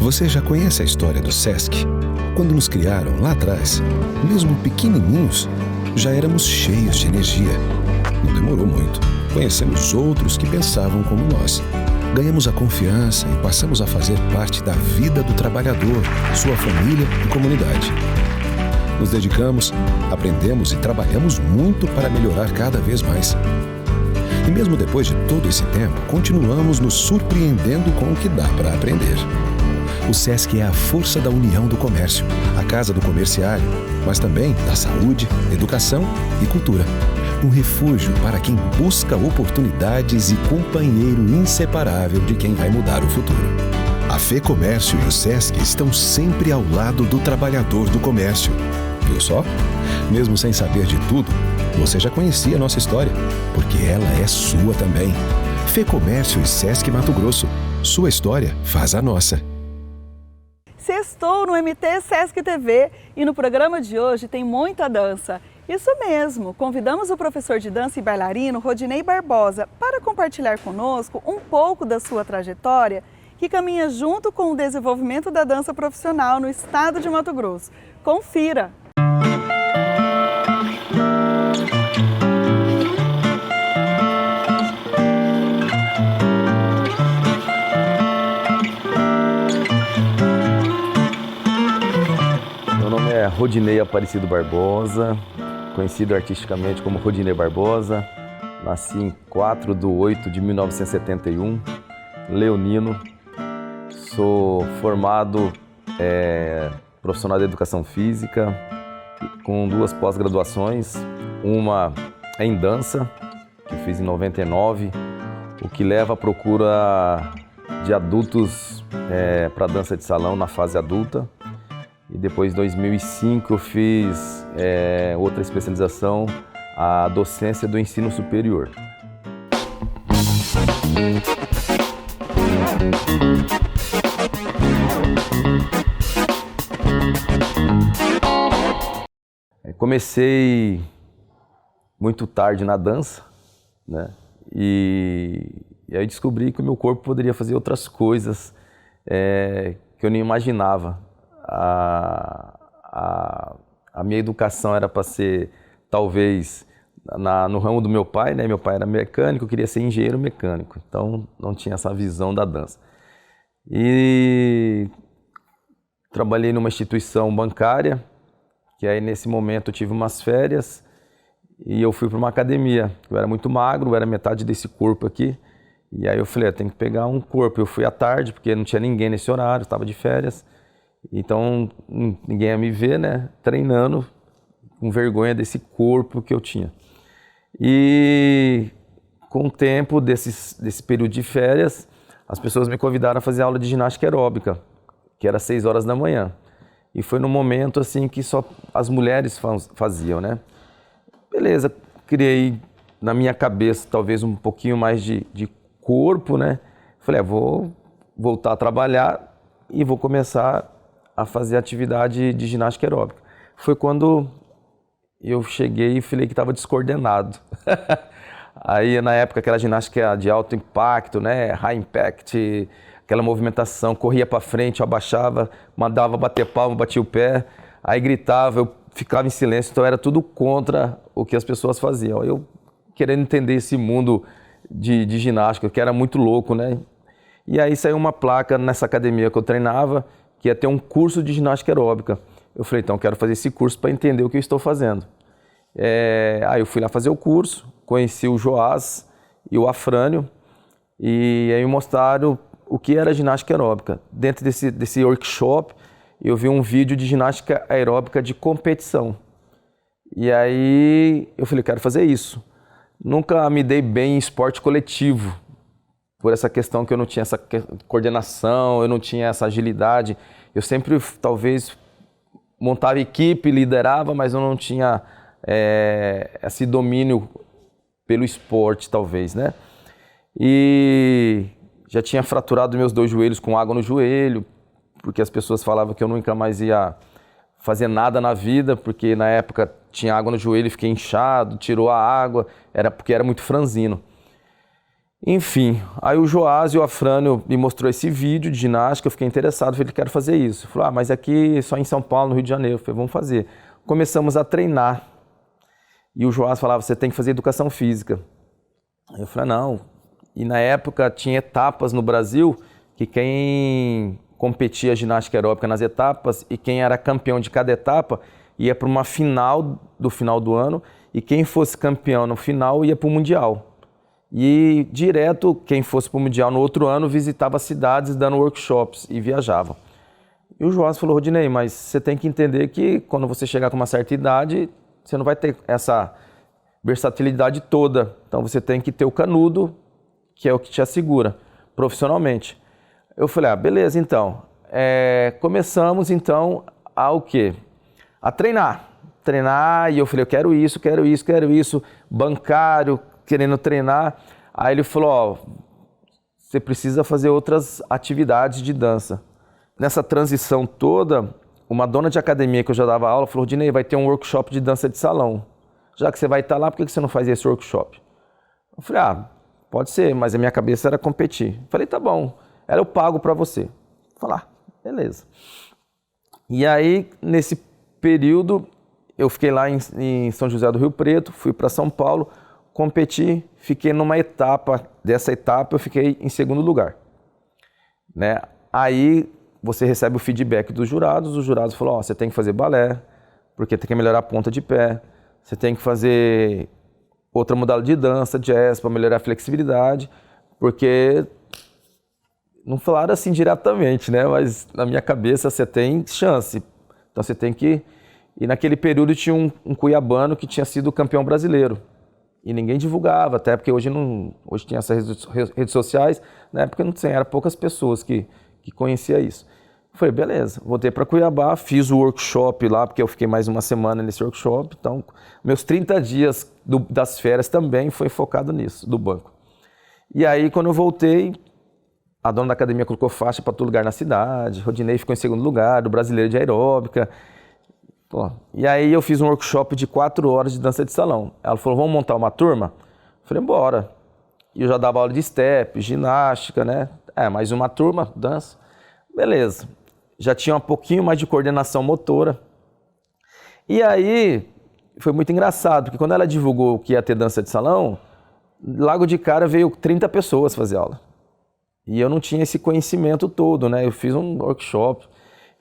Você já conhece a história do Sesc? Quando nos criaram lá atrás, mesmo pequenininhos, já éramos cheios de energia. Não demorou muito. Conhecemos outros que pensavam como nós. Ganhamos a confiança e passamos a fazer parte da vida do trabalhador, sua família e comunidade. Nos dedicamos, aprendemos e trabalhamos muito para melhorar cada vez mais. E mesmo depois de todo esse tempo, continuamos nos surpreendendo com o que dá para aprender. O Sesc é a força da união do comércio, a casa do comerciário, mas também da saúde, educação e cultura. Um refúgio para quem busca oportunidades e companheiro inseparável de quem vai mudar o futuro. A FEComércio e o Sesc estão sempre ao lado do trabalhador do comércio. Viu só? Mesmo sem saber de tudo, você já conhecia a nossa história, porque ela é sua também. FEComércio e Sesc Mato Grosso. Sua história faz a nossa. Sextou no MT Sesc TV e no programa de hoje tem muita dança. Isso mesmo, convidamos o professor de dança e bailarino Rodinei Barbosa para compartilhar conosco um pouco da sua trajetória que caminha junto com o desenvolvimento da dança profissional no estado de Mato Grosso. Confira! Meu nome é Rodinei Aparecido Barbosa, conhecido artisticamente como Rodinei Barbosa. Nasci em 4/8/1971, leonino. Sou formado profissional de educação física, com 2 pós-graduações. Uma é em dança, que fiz em 99, o que leva à procura de adultos para dança de salão na fase adulta. E depois, em 2005, eu fiz outra especialização, a docência do ensino superior. Comecei muito tarde na dança, né? E aí descobri que o meu corpo poderia fazer outras coisas que eu nem imaginava. A minha educação era para ser, talvez, no ramo do meu pai, né? Meu pai era mecânico, eu queria ser engenheiro mecânico, então não tinha essa visão da dança. E trabalhei numa instituição bancária, que aí nesse momento eu tive umas férias e eu fui para uma academia. Eu era muito magro, eu era metade desse corpo aqui, e aí eu falei, tem que pegar um corpo. Eu fui à tarde, porque não tinha ninguém nesse horário, estava de férias. Então, ninguém ia me ver, né, treinando, com vergonha desse corpo que eu tinha. E com o tempo desse período de férias, as pessoas me convidaram a fazer aula de ginástica aeróbica, que era 6 horas da manhã. E foi num momento assim que só as mulheres faziam, né? Beleza, criei na minha cabeça talvez um pouquinho mais de corpo, né? Falei, vou voltar a trabalhar e vou começar a fazer atividade de ginástica aeróbica. Foi quando eu cheguei e falei que estava descoordenado. Aí, na época, aquela ginástica de alto impacto, né? High impact, aquela movimentação, corria para frente, eu abaixava, mandava bater palma, batia o pé, aí gritava, eu ficava em silêncio, então era tudo contra o que as pessoas faziam. Eu querendo entender esse mundo de ginástica, que era muito louco, né? E aí saiu uma placa nessa academia que eu treinava, que ia ter um curso de ginástica aeróbica. Eu falei, então, quero fazer esse curso para entender o que eu estou fazendo. Aí eu fui lá fazer o curso, conheci o Joás e o Afrânio, e aí me mostraram o que era ginástica aeróbica. Dentro desse workshop, eu vi um vídeo de ginástica aeróbica de competição. E aí eu falei, quero fazer isso. Nunca me dei bem em esporte coletivo, por essa questão que eu não tinha essa coordenação, eu não tinha essa agilidade. Eu sempre, talvez, montava equipe, liderava, mas eu não tinha esse domínio pelo esporte, talvez, né? E já tinha fraturado meus 2 joelhos com água no joelho, porque as pessoas falavam que eu nunca mais ia fazer nada na vida, porque na época tinha água no joelho e fiquei inchado, tirou a água, porque era muito franzino. Enfim, aí o Joás e o Afrânio me mostrou esse vídeo de ginástica, eu fiquei interessado, falei, quero fazer isso. Falei, mas aqui só em São Paulo, no Rio de Janeiro. Eu falei, vamos fazer. Começamos a treinar. E o Joás falava, você tem que fazer educação física. Eu falei, não. E na época tinha etapas no Brasil que quem competia ginástica aeróbica nas etapas e quem era campeão de cada etapa ia para uma final do ano e quem fosse campeão no final ia para o Mundial. E direto, quem fosse para o Mundial no outro ano visitava cidades dando workshops e viajava. E o Joás falou, Rodinei, mas você tem que entender que quando você chegar com uma certa idade, você não vai ter essa versatilidade toda. Então você tem que ter o canudo, que é o que te assegura profissionalmente. Eu falei, beleza, então. Começamos então a o quê? A treinar. Treinar, e eu falei, eu quero isso, bancário, querendo treinar. Aí ele falou, você precisa fazer outras atividades de dança. Nessa transição toda, uma dona de academia que eu já dava aula falou, Rodinei, vai ter um workshop de dança de salão. Já que você vai estar lá, por que você não faz esse workshop? Eu falei, pode ser, mas a minha cabeça era competir. Eu falei, tá bom, eu pago para você. Eu falei, beleza. E aí, nesse período, eu fiquei lá em São José do Rio Preto, fui para São Paulo, competi, fiquei numa etapa, dessa etapa eu fiquei em segundo lugar. Né? Aí você recebe o feedback dos jurados, os jurados falaram, você tem que fazer balé, porque tem que melhorar a ponta de pé, você tem que fazer outra modalidade de dança, jazz, para melhorar a flexibilidade, porque não falaram assim diretamente, né? Mas na minha cabeça você tem chance, então você tem que... E naquele período tinha um cuiabano que tinha sido campeão brasileiro. E ninguém divulgava, até porque hoje tem essas redes sociais, na época não tinha, eram poucas pessoas que conheciam isso. Eu falei, beleza, voltei para Cuiabá, fiz o workshop lá, porque eu fiquei mais uma semana nesse workshop, então meus 30 dias das férias também foi focado nisso, do banco. E aí quando eu voltei, a dona da academia colocou faixa para todo lugar na cidade, Rodinei ficou em segundo lugar, do brasileiro de aeróbica. E aí eu fiz um workshop de 4 horas de dança de salão. Ela falou, vamos montar uma turma? Eu falei, bora. E eu já dava aula de step, ginástica, né? Mais uma turma, dança. Beleza. Já tinha um pouquinho mais de coordenação motora. E aí foi muito engraçado, porque quando ela divulgou que ia ter dança de salão, logo de cara veio 30 pessoas fazer aula. E eu não tinha esse conhecimento todo, né? Eu fiz um workshop.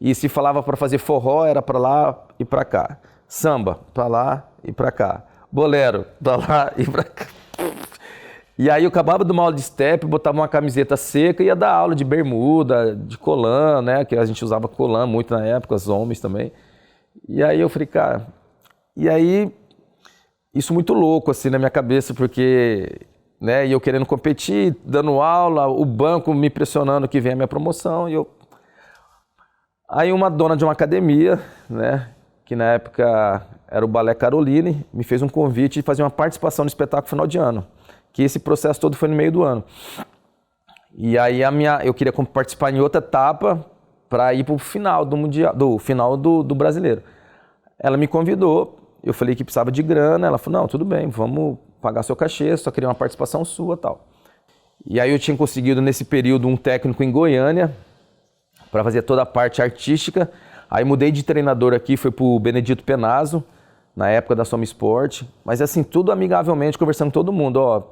E se falava para fazer forró, era para lá e para cá. Samba, para lá e para cá. Bolero, para lá e para cá. E aí eu acabava de uma aula de step, botava uma camiseta seca e ia dar aula de bermuda, de colã, né? Que a gente usava colã muito na época, os homens também. E aí eu falei, cara... E aí, isso muito louco assim na minha cabeça, porque... né? E eu querendo competir, dando aula, o banco me pressionando que vem a minha promoção e eu... Aí uma dona de uma academia, né, que na época era o Balé Caroline, me fez um convite de fazer uma participação no espetáculo final de ano, que esse processo todo foi no meio do ano. E aí eu queria participar em outra etapa para ir para o final do mundial, do brasileiro. Ela me convidou, eu falei que precisava de grana, ela falou, não, tudo bem, vamos pagar seu cachê, só queria uma participação sua e tal. E aí eu tinha conseguido nesse período um técnico em Goiânia, para fazer toda a parte artística. Aí mudei de treinador aqui, foi pro Benedito Penazzo, na época da Soma Esporte. Mas assim, tudo amigavelmente, conversando com todo mundo.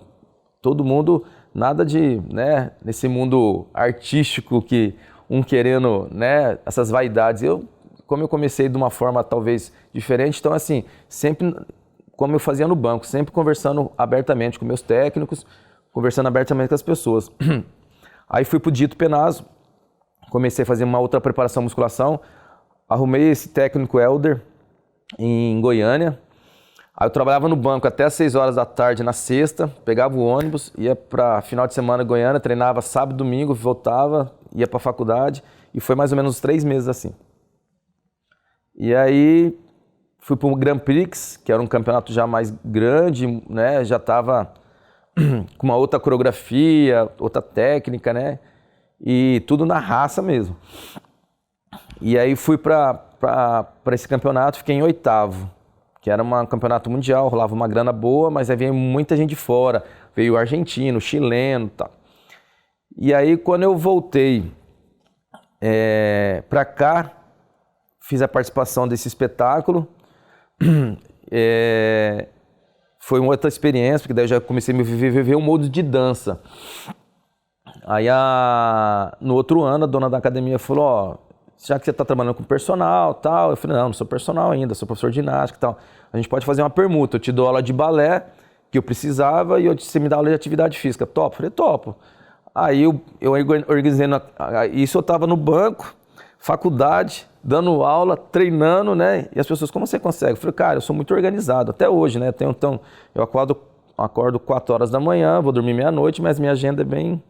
Todo mundo, nada de, né, nesse mundo artístico que um querendo, né, essas vaidades. Como eu comecei de uma forma talvez diferente, então assim, sempre como eu fazia no banco, sempre conversando abertamente com meus técnicos, conversando abertamente com as pessoas. Aí fui pro Dito Penazzo, comecei a fazer uma outra preparação musculação, arrumei esse técnico Helder em Goiânia. Aí eu trabalhava no banco até às 6 horas da tarde na sexta, pegava o ônibus, ia para final de semana em Goiânia, treinava sábado, domingo, voltava, ia para a faculdade e foi mais ou menos uns 3 meses assim. E aí fui para o Grand Prix, que era um campeonato já mais grande, né? Já estava com uma outra coreografia, outra técnica, né? E tudo na raça mesmo. E aí fui para esse campeonato, fiquei em 8º, que era um campeonato mundial, rolava uma grana boa, mas aí veio muita gente de fora, veio argentino, chileno e tal. E aí quando eu voltei para cá, fiz a participação desse espetáculo, foi uma outra experiência, porque daí eu já comecei a me viver um modo de dança. Aí no outro ano a dona da academia falou, ó, já que você está trabalhando com personal e tal, eu falei, não sou personal ainda, sou professor de ginástica e tal, a gente pode fazer uma permuta, eu te dou aula de balé, que eu precisava, e você me dá aula de atividade física, topo? Eu falei, topo. Aí eu organizei, isso eu estava no banco, faculdade, dando aula, treinando, né, e as pessoas, como você consegue? Eu falei, cara, eu sou muito organizado, até hoje, né, eu acordo 4 horas da manhã, vou dormir meia-noite, mas minha agenda é bem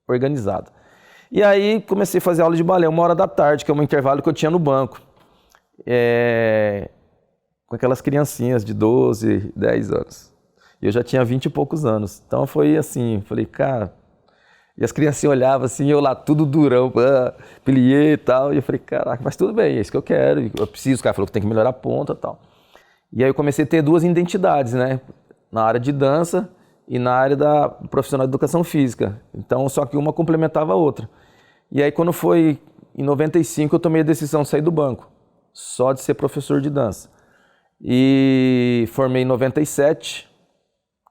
organizada. E aí comecei a fazer aula de balé 1 hora da tarde, que é um intervalo que eu tinha no banco. Com aquelas criancinhas de 12, 10 anos. E eu já tinha 20 e poucos anos. Então foi assim, falei, cara... E as criancinhas olhavam assim, eu lá tudo durão, plié e tal. E eu falei, caraca, mas tudo bem, é isso que eu quero. Eu preciso, o cara falou que tem que melhorar a ponta e tal. E aí eu comecei a ter 2 identidades, né? Na área de dança e na área da profissional de educação física. Então, só que uma complementava a outra. E aí, quando foi em 95, eu tomei a decisão de sair do banco, só de ser professor de dança. E formei em 97,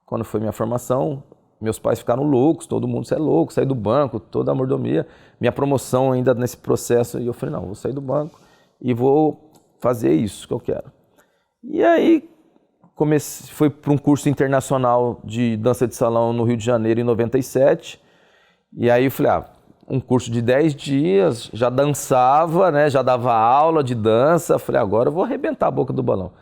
quando foi minha formação. Meus pais ficaram loucos, todo mundo, você é louco, sair do banco, toda a mordomia. Minha promoção ainda nesse processo, e eu falei, não, vou sair do banco e vou fazer isso que eu quero. E aí, fui para um curso internacional de dança de salão no Rio de Janeiro em 97. E aí eu falei, um curso de 10 dias, já dançava, né? Já dava aula de dança. Falei, agora eu vou arrebentar a boca do balão.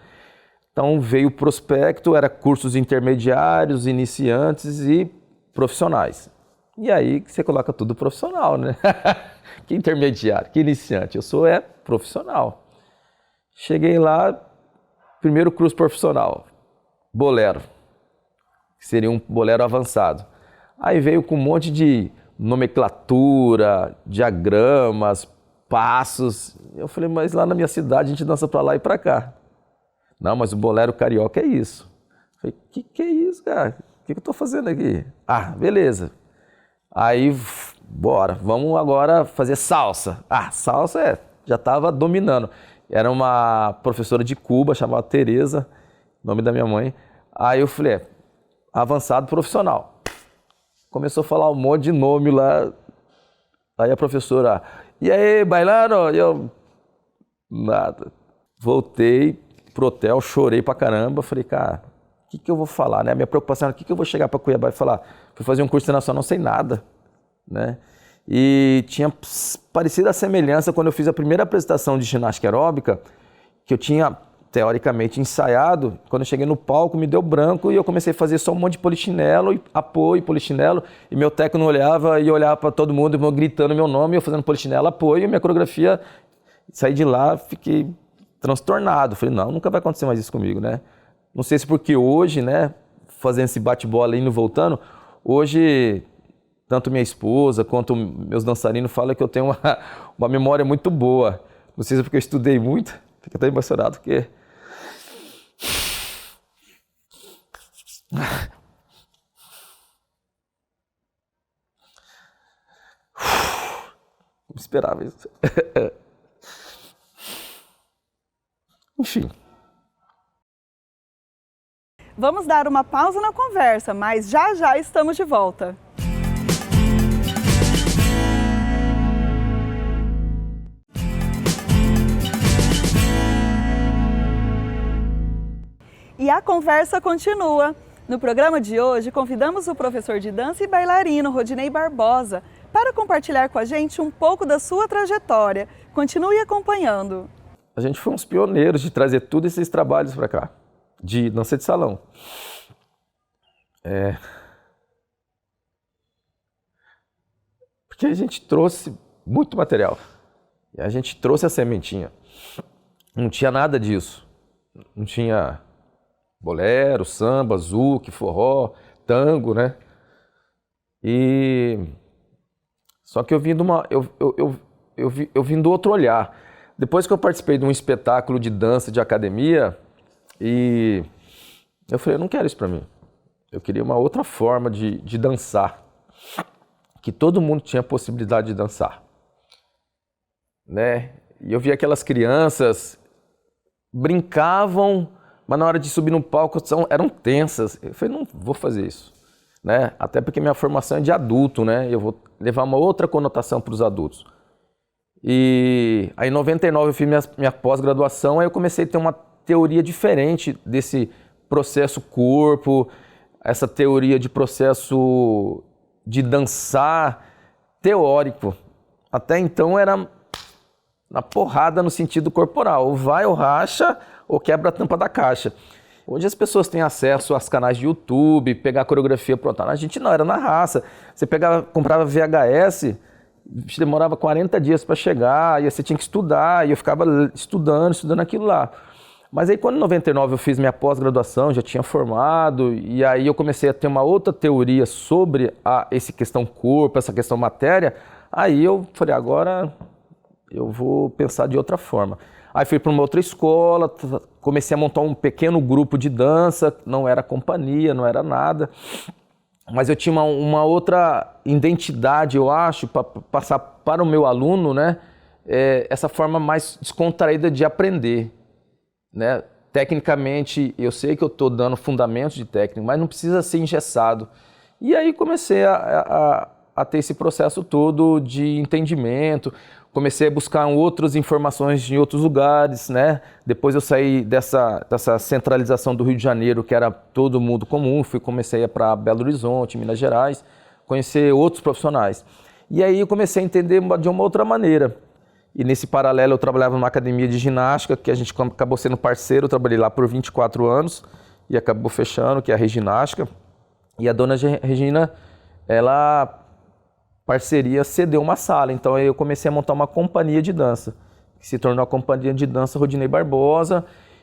Então veio o prospecto, era cursos intermediários, iniciantes e profissionais. E aí você coloca tudo profissional, né? Que intermediário, que iniciante. Eu sou profissional. Cheguei lá, primeiro curso profissional, bolero, que seria um bolero avançado. Aí veio com um monte de nomenclatura, diagramas, passos. Eu falei, mas lá na minha cidade a gente dança pra lá e pra cá. Não, mas o bolero carioca é isso. Eu falei, que é isso, cara? O que eu tô fazendo aqui? Beleza. Aí, bora, vamos agora fazer salsa. Salsa já tava dominando. Era uma professora de Cuba, chamada Tereza, nome da minha mãe. Aí eu falei, avançado profissional. Começou a falar um monte de nome lá. Aí a professora, e aí, bailando? Eu, nada. Voltei pro hotel, chorei pra caramba. Falei, cara, o que eu vou falar, né? A minha preocupação era o que eu vou chegar pra Cuiabá e falar. Fui fazer um curso internacional, não sei nada, né? E tinha parecida a semelhança quando eu fiz a primeira apresentação de ginástica aeróbica, que eu tinha, teoricamente, ensaiado. Quando eu cheguei no palco, me deu branco e eu comecei a fazer só um monte de polichinelo, apoio, polichinelo, e meu técnico não olhava e olhava para todo mundo, gritando meu nome, eu fazendo polichinelo, apoio, e minha coreografia, saí de lá, fiquei transtornado. Falei, não, nunca vai acontecer mais isso comigo, né? Não sei se porque hoje, né, fazendo esse bate-bola indo e voltando, hoje... Tanto minha esposa quanto meus dançarinos falam que eu tenho uma memória muito boa. Não sei se é porque eu estudei muito, fico até emocionado, porque... Não esperava isso. Enfim. Vamos dar uma pausa na conversa, mas já estamos de volta. E a conversa continua. No programa de hoje, convidamos o professor de dança e bailarino Rodinei Barbosa para compartilhar com a gente um pouco da sua trajetória. Continue acompanhando. A gente foi uns pioneiros de trazer todos esses trabalhos para cá, de dança de salão. Porque a gente trouxe muito material. E a gente trouxe a sementinha. Não tinha nada disso. Não tinha... bolero, samba, zouk, forró, tango, né? E só que eu vim eu vim do outro olhar. Depois que eu participei de um espetáculo de dança de academia, E eu falei, eu não quero isso para mim. Eu queria uma outra forma de dançar, que todo mundo tinha a possibilidade de dançar, né? E eu via aquelas crianças brincavam, mas na hora de subir no palco eram tensas. Eu falei, não vou fazer isso, né? Até porque minha formação é de adulto, né? Eu vou levar uma outra conotação para os adultos. E aí em 99 eu fiz minha pós-graduação, aí eu comecei a ter uma teoria diferente desse processo corpo, essa teoria de processo de dançar teórico. Até então era na porrada no sentido corporal, ou vai ou racha ou quebra a tampa da caixa. Hoje as pessoas têm acesso aos canais de YouTube, pegar a coreografia pronta. A gente não, era na raça. Você comprava VHS, demorava 40 dias para chegar, e você tinha que estudar, e eu ficava estudando aquilo lá. Mas aí quando em 99 eu fiz minha pós-graduação, já tinha formado, e aí eu comecei a ter uma outra teoria sobre essa questão corpo, essa questão matéria, aí eu falei, agora eu vou pensar de outra forma. Aí fui para uma outra escola, comecei a montar um pequeno grupo de dança, não era companhia, não era nada, mas eu tinha uma outra identidade, eu acho, para passar para o meu aluno, né, essa forma mais descontraída de aprender, né? Tecnicamente, eu sei que eu estou dando fundamentos de técnica, mas não precisa ser engessado. E aí comecei a ter esse processo todo de entendimento, comecei a buscar outras informações em outros lugares, né? Depois eu saí dessa centralização do Rio de Janeiro, que era todo mundo comum, comecei a ir para Belo Horizonte, Minas Gerais, conhecer outros profissionais. E aí eu comecei a entender de uma outra maneira. E nesse paralelo eu trabalhava numa academia de ginástica, que a gente acabou sendo parceiro, eu trabalhei lá por 24 anos e acabou fechando, que é a Reginástica. E a dona Regina, parceria, cedeu uma sala, então aí eu comecei a montar uma companhia de dança, que se tornou a Companhia de Dança Rodinei Barbosa,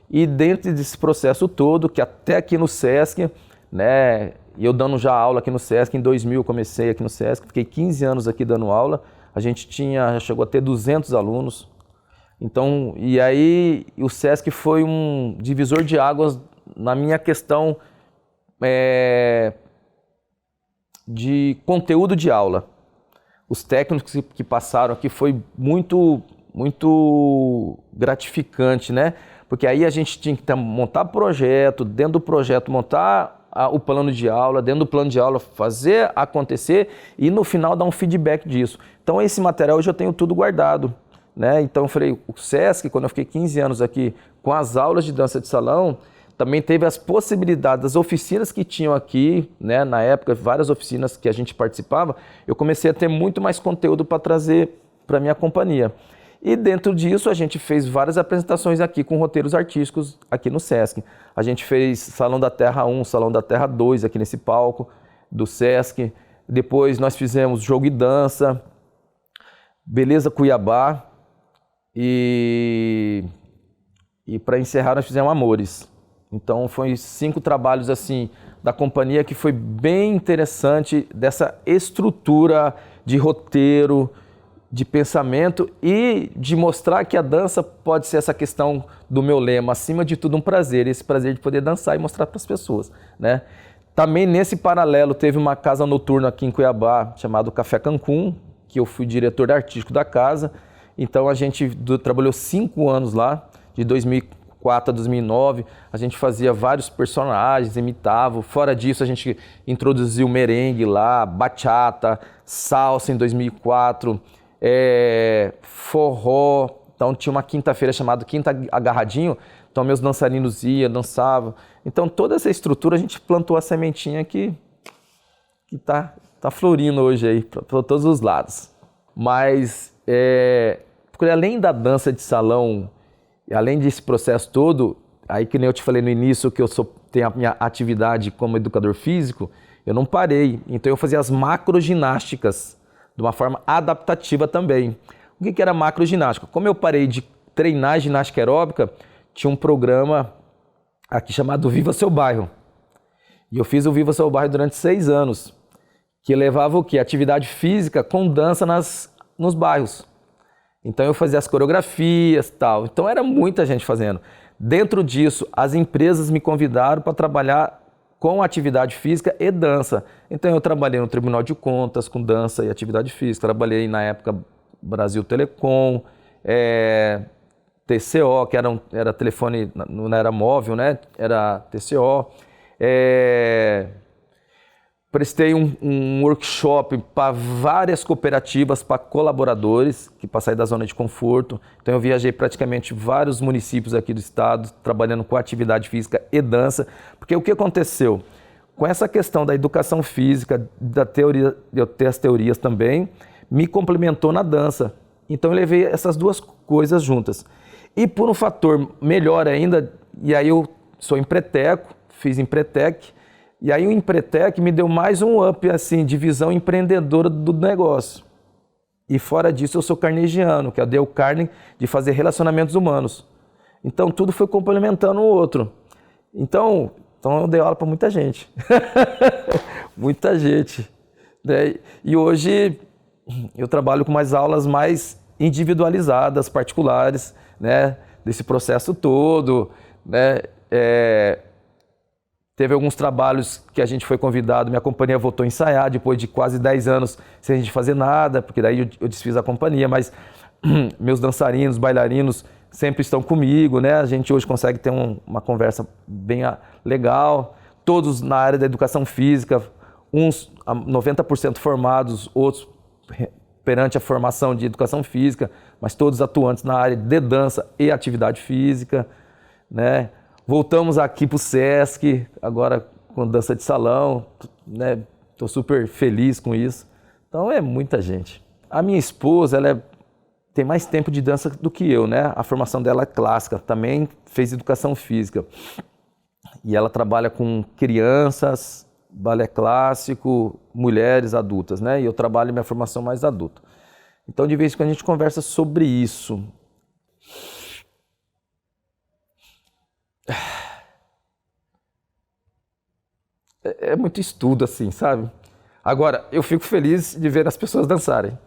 e dentro desse processo todo, que até aqui no Sesc, né, eu dando já aula aqui no Sesc, em 2000 eu comecei aqui no Sesc, fiquei 15 anos aqui dando aula, a gente já chegou a ter 200 alunos, então, e aí o Sesc foi um divisor de águas na minha questão de conteúdo de aula. Os técnicos que passaram aqui foi muito, muito gratificante, né? Porque aí a gente tinha que montar projeto, dentro do projeto montar o plano de aula, dentro do plano de aula fazer acontecer e no final dar um feedback disso. Então esse material hoje eu tenho tudo guardado, né? Então eu falei, o Sesc, quando eu fiquei 15 anos aqui com as aulas de dança de salão, também teve as possibilidades das oficinas que tinham aqui, né? Na época, várias oficinas que a gente participava, eu comecei a ter muito mais conteúdo para trazer para a minha companhia. E dentro disso, a gente fez várias apresentações aqui com roteiros artísticos aqui no Sesc. A gente fez Salão da Terra 1, Salão da Terra 2 aqui nesse palco do Sesc. Depois nós fizemos Jogo e Dança, Beleza Cuiabá e para encerrar nós fizemos Amores. Então foi 5 trabalhos assim da companhia que foi bem interessante dessa estrutura de roteiro, de pensamento e de mostrar que a dança pode ser essa questão do meu lema, acima de tudo um prazer, esse prazer de poder dançar e mostrar para as pessoas, né? Também nesse paralelo teve uma casa noturna aqui em Cuiabá chamada Café Cancún, que eu fui diretor artístico da casa, então a gente trabalhou 5 anos lá, de 2004 a 2009, a gente fazia vários personagens, imitava, fora disso a gente introduziu merengue lá, bachata, salsa em 2004, forró, então tinha uma quinta-feira chamada Quinta Agarradinho, então meus dançarinos iam, dançavam. Então toda essa estrutura a gente plantou a sementinha que tá florindo hoje aí para todos os lados. Mas porque além da dança de salão, além desse processo todo, aí que nem eu te falei no início que eu tenho a minha atividade como educador físico, eu não parei, então eu fazia as macroginásticas, de uma forma adaptativa também. O que era macroginástica? Como eu parei de treinar ginástica aeróbica, tinha um programa aqui chamado Viva Seu Bairro. E eu fiz o Viva Seu Bairro durante 6 anos, que levava o quê? Atividade física com dança nos bairros. Então eu fazia as coreografias e tal. Então era muita gente fazendo. Dentro disso, as empresas me convidaram para trabalhar com atividade física e dança. Então eu trabalhei no Tribunal de Contas com dança e atividade física, trabalhei na época Brasil Telecom, TCO, que era telefone, não era móvel, né? Era TCO. Prestei um workshop para várias cooperativas, para colaboradores, para sair da zona de conforto. Então eu viajei praticamente vários municípios aqui do estado, trabalhando com atividade física e dança. Porque o que aconteceu? Com essa questão da educação física, da teoria, eu ter as teorias também, me complementou na dança. Então eu levei essas duas coisas juntas. E por um fator melhor ainda, e aí eu sou empreteco, fiz Empretec, e aí o Empretec me deu mais um up, assim, de visão empreendedora do negócio. E fora disso eu sou carnegiano, que é o Carne de fazer relacionamentos humanos. Então tudo foi complementando o outro. Então eu dei aula para muita gente. Muita gente. Né? E hoje eu trabalho com mais aulas mais individualizadas, particulares, né? Desse processo todo, né? Teve alguns trabalhos que a gente foi convidado, minha companhia voltou a ensaiar depois de quase 10 anos sem a gente fazer nada, porque daí eu desfiz a companhia, mas meus dançarinos, bailarinos sempre estão comigo, né? A gente hoje consegue ter uma conversa bem legal, todos na área da educação física, uns 90% formados, outros perante a formação de educação física, mas todos atuantes na área de dança e atividade física, né? Voltamos aqui para o Sesc, agora com dança de salão, né? Estou super feliz com isso. Então é muita gente. A minha esposa, tem mais tempo de dança do que eu, né? A formação dela é clássica, também fez educação física. E ela trabalha com crianças, balé clássico, mulheres adultas, né? E eu trabalho minha formação mais adulta. Então de vez em quando a gente conversa sobre isso. É muito estudo, assim, sabe? Agora, eu fico feliz de ver as pessoas dançarem.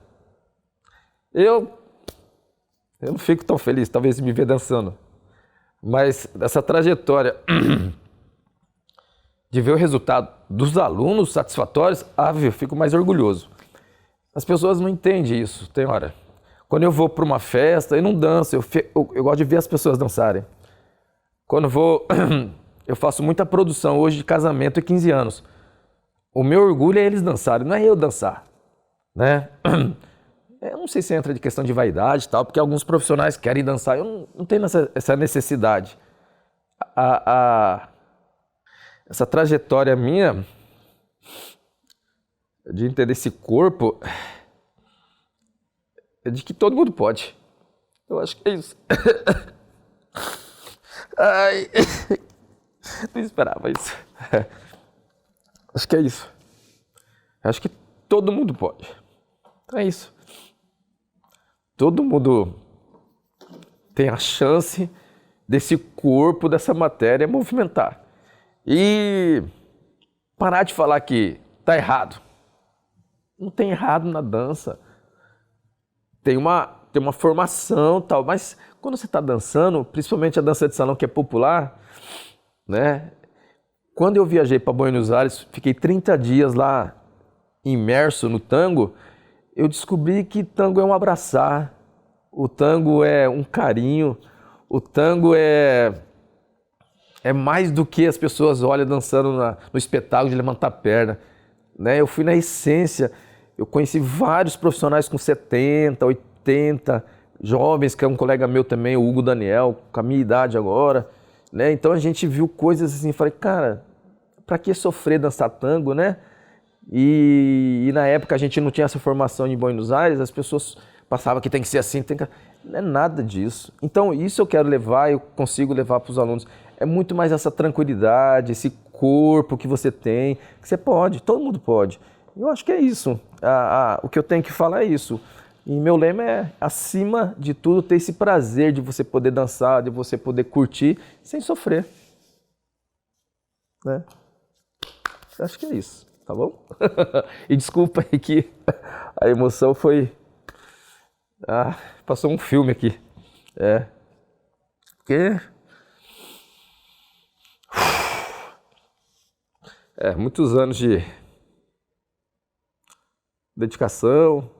Eu não fico tão feliz, talvez, de me ver dançando. Mas essa trajetória de ver o resultado dos alunos satisfatórios, eu fico mais orgulhoso. As pessoas não entendem isso, tem hora. Quando eu vou para uma festa, eu não danço, eu gosto de ver as pessoas dançarem. Quando eu faço muita produção hoje de casamento e 15 anos. O meu orgulho é eles dançarem, não é eu dançar, né? Eu não sei se entra de questão de vaidade e tal, porque alguns profissionais querem dançar, eu não tenho essa necessidade. Essa trajetória minha de entender esse corpo é de que todo mundo pode. Eu acho que é isso. Ai, não esperava isso. Acho que é isso. Acho que todo mundo pode. Então é isso. Todo mundo tem a chance desse corpo, dessa matéria movimentar. E parar de falar que tá errado. Não tem errado na dança. Tem uma formação tal, mas quando você está dançando, principalmente a dança de salão que é popular, né? Quando eu viajei para Buenos Aires, fiquei 30 dias lá imerso no tango, eu descobri que tango é um abraçar, o tango é um carinho, o tango é mais do que as pessoas olham dançando no espetáculo de levantar a perna, né? Eu fui na essência, eu conheci vários profissionais com 70, 80, jovens, que é um colega meu também, o Hugo Daniel, com a minha idade agora, né? Então a gente viu coisas assim, falei, cara, pra que sofrer dançar tango, né? E na época a gente não tinha essa formação em Buenos Aires, as pessoas passavam que tem que ser assim, não é nada disso. Então isso eu quero levar, eu consigo levar para os alunos. É muito mais essa tranquilidade, esse corpo que você tem, que você pode, todo mundo pode. Eu acho que é isso. O que eu tenho que falar é isso. E meu lema é, acima de tudo, ter esse prazer de você poder dançar, de você poder curtir sem sofrer. Né? Acho que é isso, tá bom? E desculpa aí que a emoção foi... passou um filme aqui. Porque Muitos anos de dedicação,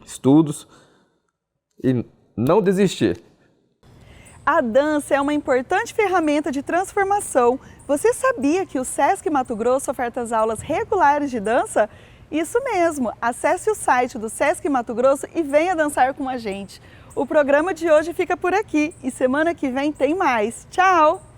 estudos e não desistir. A dança é uma importante ferramenta de transformação. Você sabia que o Sesc Mato Grosso oferta aulas regulares de dança? Isso mesmo! Acesse o site do Sesc Mato Grosso e venha dançar com a gente. O programa de hoje fica por aqui e semana que vem tem mais. Tchau!